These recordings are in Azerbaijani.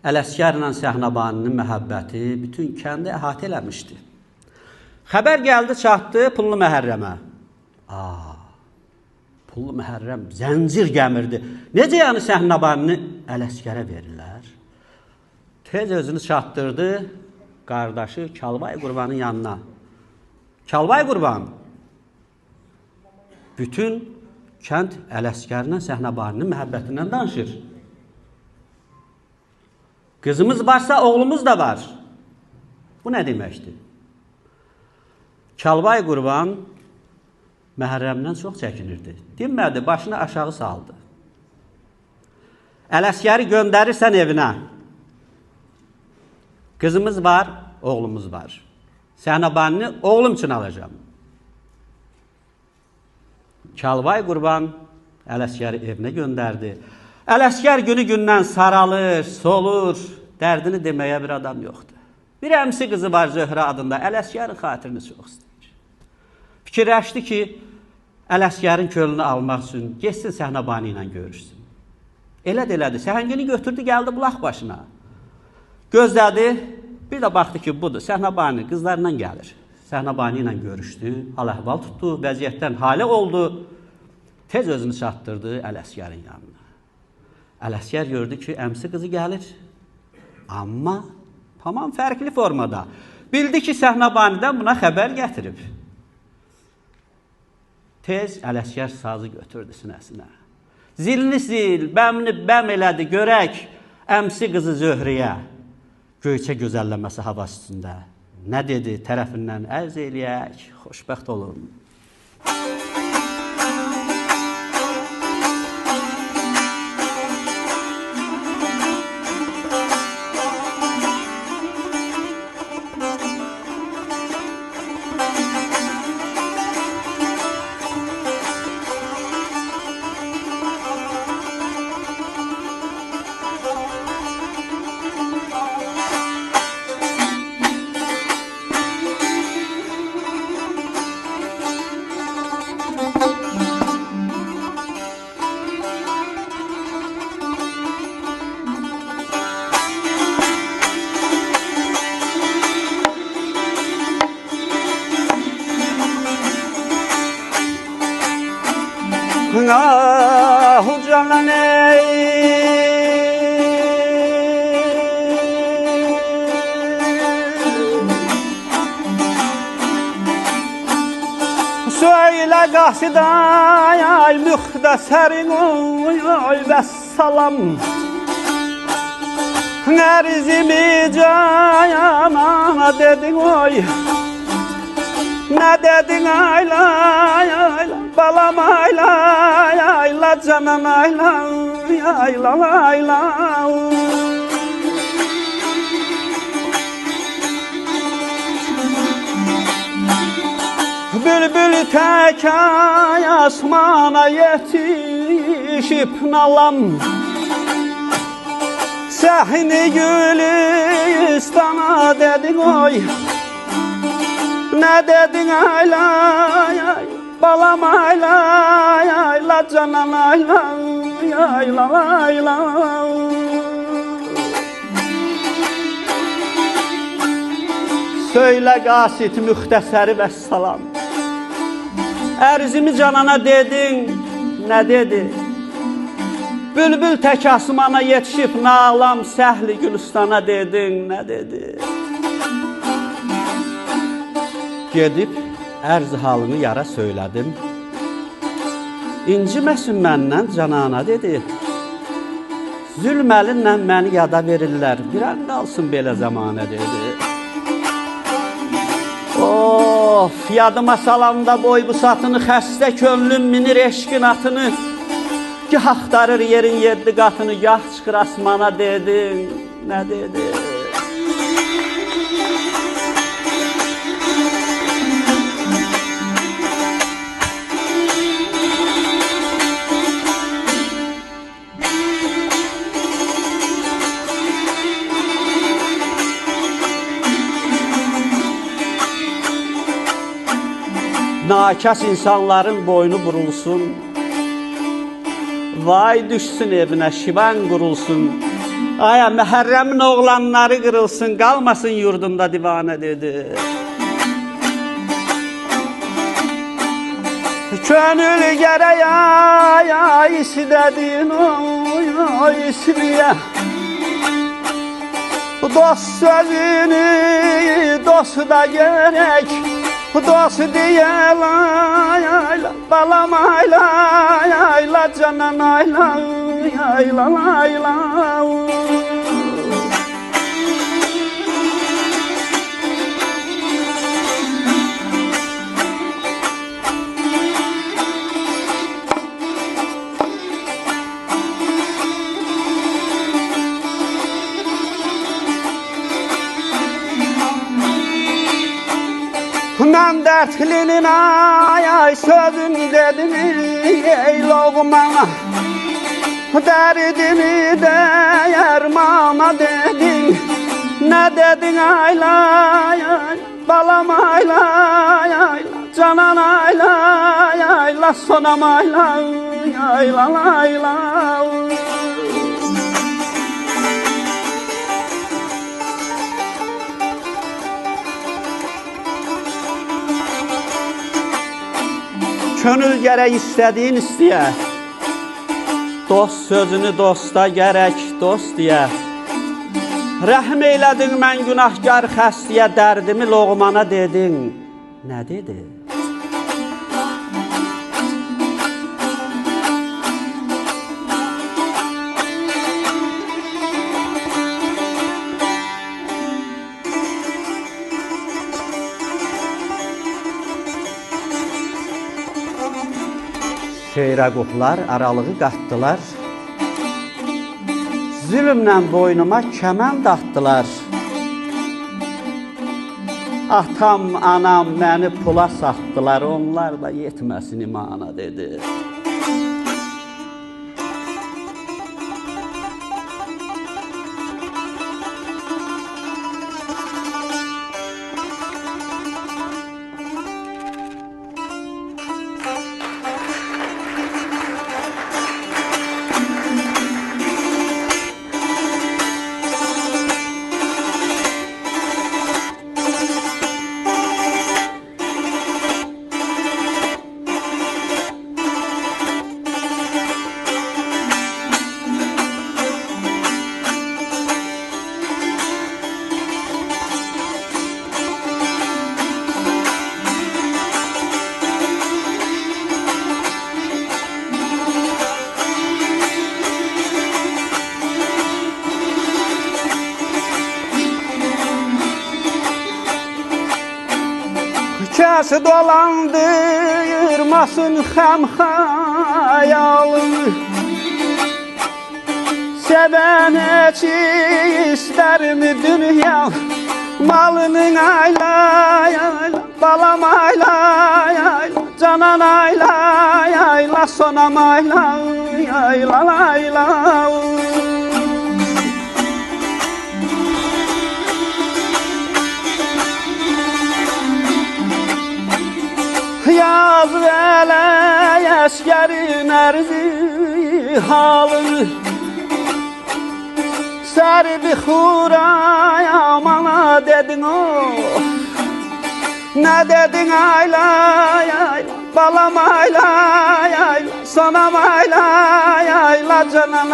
Ələsgərlə Səhnəbaninin məhəbbəti bütün kəndi əhatə eləmişdi. Xəbər gəldi, çatdı Pullu Məhərrəmə. Pullu Məhərrəm zəncir gəmirdi. Necə yəni Səhnəbanini Ələsgərə verirlər? Tez özünü çatdırdı qardaşı Kalvay Qurbanın yanına. Kalvay Qurban, bütün kənd Ələsgərlə Səhnəbaninin məhəbbətindən danışır. Qızımız varsa, oğlumuz da var. Bu nə deməkdir? Kalvay Qurban Məhərrəmdən çox çəkinirdi. Dinmədi, başını aşağı saldı. Ələsgəri göndərirsən evinə. Qızımız var, oğlumuz var. Səhnəbanini oğlum üçün alacağım. Kalvay Qurban Ələsgəri evinə göndərdi. Ələsgər günü-gündən saralır, solur, dərdini deməyə bir adam yoxdur. Bir əmsi qızı var Zöhrə adında, Ələsgərin xatirini çox istəyir. Fikirləşdi ki, Ələsgərin könlünü almaq üçün geçsin Səhnəbani ilə görüşsün. Elə də elədi, səhəngini götürdü, gəldi bulaq başına. Gözlədi, bir də baxdı ki, budur, Səhnəbani qızlarla gəlir. Səhnəbani ilə görüşdü, hal-əhval tutdu, vəziyyətdən hali oldu. Tez özünü çatdırdı Ələsgərin yanına. Ələsgər gördü ki, əmsi qızı gəlir. Amma tamam fərqli formada. Bildi ki, Səhnəbanidən buna xəbər gətirib. Tez Ələsgər sazı götürdü sinəsinə. Zilini zil, bəmni bəm elədi, görək əmsi qızı Zöhrəyə. Göyçə gözəlləməsi havası üstündə. Nə dedi, tərəfindən ərz eləyək, xoşbəxt olun. Canım söyle qasiday müxtəsərin oy vəssalam. Ərzimi canana dedin oy, nə dedin ayla, balam ayla, canan ayla. Bülbül tək ay asmana yetişib nalam. Səhni gülistana dedin oy, nə dedin ayla, balam ayla, canan ayla. Söylə qasid müxtəsəri vəssalam. Ərzimi canana dedin, nə dedi? Bülbül tək asmana yetişib nalam, səhli gülüstana dedin, nə dedi? Gedib ərz halını yara söylədim. İnciməsin məndən canana dedi. Zülməlinlə məni yada verirlər, bir an qalsın belə zamanə dedi. Of, yadıma salamda boy bu satını, xəstə könlüm minir eşqin atını. Gah axtarır yerin 7 qatını, gah çıxır asmana dedin, nə dedi? Nakəs insanların boynu burulsun, vay düşsün evinə şivan qurulsun. Aya Məhərrəmin oğlanları qırılsın, qalmasın yurdumda divanə dedi. Könül gərək ay istədin o ismiyə. Dost sözünü dost da gerek, dost diye layla, balam ayla, ayla canan ayla, ayla ayla. Mən dərtlinin ay sözün dedim ey loğmana, dərdimi dəyərmana dedin. Nə dedin ayla, balam ayla, canan ayla, sonam ayla, ayla. Könül gərək istədiyin istəyə, dost sözünü dosta gərək dost deyə. Rəhm eylədin mən günahkar xəstəyə, dərdimi loğmana dedin. Nə dedi? Seyrəquflar aralığı qatdılar, zülmlə boynuma kəmənd atdılar. Atam, anam məni pula satdılar, onlar da yetməsin imana dedi. Kəs dolandırmasın xəm xəyalını, sevən heç istərmi dünya malının ayla, balam ayla, canan ayla, sonam ayla, ayla. Yaz vələ əskərin ərzi halı, sərbi xurayamana dedin o. Nə dedin ayla, balam ayla, sonam ayla, canan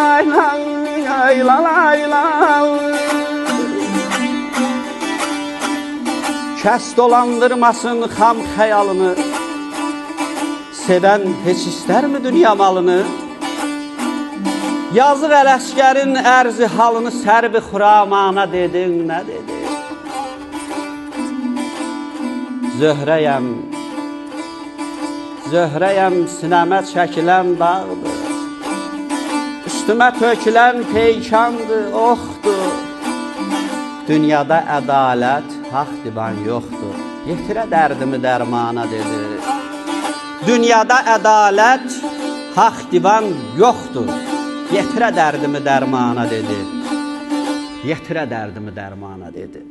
ayla. Kəs dolandırmasın xam xəyalını, sevən heç istərmi dünya malını? Yazıq Ələsgərin ərzi halını sərbi xuramana dedin, nə dedin? Zöhrəyəm sinəmə çəkilən dağdır, üstümə tökülən peykandır, oxdur. Dünyada ədalət, haq divan yoxdur, yetirə dərdimi dərmana dedi. Dünyada ədalət, haq divan yoxdur, yetirə dərdimi dərmana dedi. Yetirə dərdimi dərmana dedi.